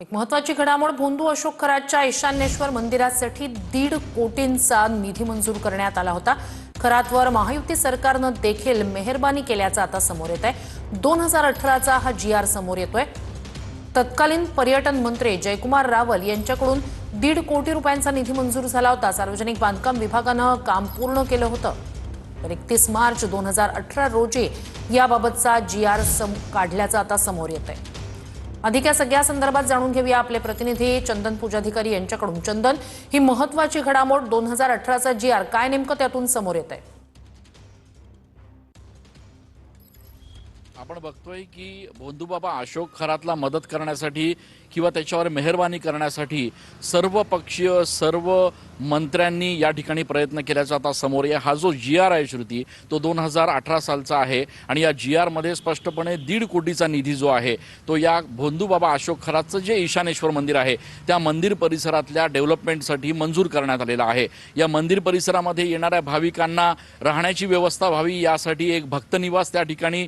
एक महत्त्वाची घडामोड भोंदू अशोक खरातच्या ईशान्येश्वर मंदिरासाठी 1.5 कोटींचा निधी मंजूर करण्यात आला होता। खरातवर महायुती सरकारने देखील मेहरबानी केल्याचं आता समोर येत आहे। 2018चा हा जीआर समोर येतोय। तत्कालीन पर्यटन मंत्री जयकुमार रावल यांच्याकडून 1.5 कोटी रुपयांचा निधी मंजूर झाला होता। सार्वजनिक बांधकाम विभागाने काम पूर्ण केलं होतं। तर 31 मार्च 2018 रोजी याबाबतचा जीआर काढल्याचं आता समोर येत आहे। अधिक या सगळ्या संदर्भात जाणून घेऊया आपले प्रतिनिधी चंदन पूजाधिकारी यांच्याकडून। चंदन, ही महत्त्वाची घडामोड 2018चा जीआर काय नेमकं त्यातून समोर येत आहे? आपण बघतोय की भोंदूबाबा अशोक खरातला मदत करण्यासाठी किंवा त्याच्यावर मेहरबानी करण्यासाठी सर्व पक्षीय सर्व मंत्र्यांनी या ठिकाणी प्रयत्न केल्याचा आता समोर आहे। हा जो जीआर आहे श्रुती, तो 2018 सालचा आहे आणि या जीआर मध्ये स्पष्टपणे 1.5 कोटीचा निधी जो आहे तो या भोंदूबाबा अशोक खरातचं जे ईशानेश्वर मंदिर आहे त्या मंदिर परिसरातल्या डेव्हलपमेंटसाठी मंजूर करण्यात आलेला आहे। या मंदिर परिसरामध्ये येणाऱ्या भाविकांना राहण्याची व्यवस्था व्हावी यासाठी एक भक्त निवास त्या ठिकाणी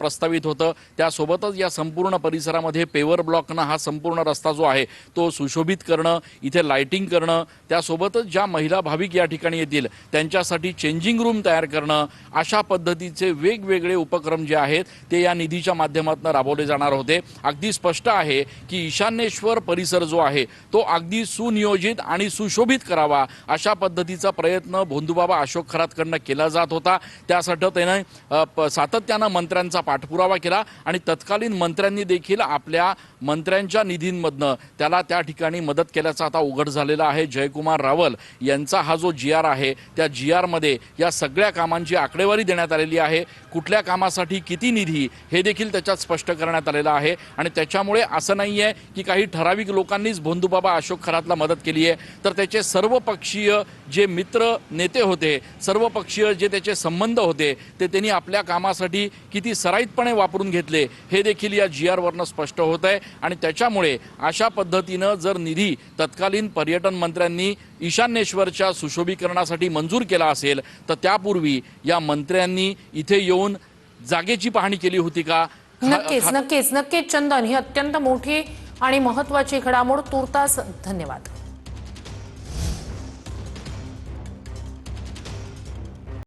प्रस्तावित होतं। त्यासोबतच या संपूर्ण परिसरामध्ये पेवर ब्लॉकनं हा संपूर्ण रस्ता जो आहे तो सुशोभित करणं, इथे लाइटिंग करणं, त्यासोबतच ज्या महिला भाविक या ठिकाणी येतील त्यांच्यासाठी चेंजिंग रूम तयार करणं, अशा पद्धतीचे वेगवेगळे उपक्रम जे आहेत ते या निधीच्या माध्यमातून राबवले जाणार होते। अगदी स्पष्ट आहे की ईशान्येश्वर परिसर जो आहे तो अगदी सुनियोजित आणि सुशोभित करावा अशा पद्धतीचा प्रयत्न भोंदूबाबा अशोक खरातकडनं केला जात होता। त्यासाठी त्याने सातत्यानं मंत्र्यांचा पाठपुरावा केला आणि तत्कालीन मंत्र्यांनी देखील आपल्या मंत्र्यांच्या निधींमधनं त्याला त्या ठिकाणी मदत केल्याचा आता उघड झालेला आहे। जयकुमार रावल यांचा हा जो जीआर आहे त्या जीआर मध्ये या सगळ्या कामांची आकडेवारी देण्यात आलेली आहे। कुठल्या कामासाठी किती निधी हे देखील त्याच्यात स्पष्ट करण्यात आलेलं आहे आणि त्याच्यामुळे असं नाही आहे की काही ठराविक लोकांनीच भोंदूबाबा अशोक खरातला मदत केली आहे, तर त्याचे सर्व पक्षीय जे मित्र नेते होते, सर्व पक्षीय जे त्याचे संबंध होते ते त्यांनी आपल्या कामासाठी किती सराईतपणे वापरून घेतले हे देखील या जीआर वरनं स्पष्ट होत आहे। आणि त्याच्यामुळे अशा पद्धतीनं जर निधी तत्कालीन पर्यटन मंत्र्यांनी ईशान्येश्वरच्या सुशोभीकरणासाठी मंजूर केला असेल तर त्यापूर्वी या मंत्र्यांनी इथे येऊन जागेची पाहणी केली होती का? नक्कीच चंदन, ही अत्यंत मोठी आणि महत्त्वाची घडामोड। तुर्तास धन्यवाद।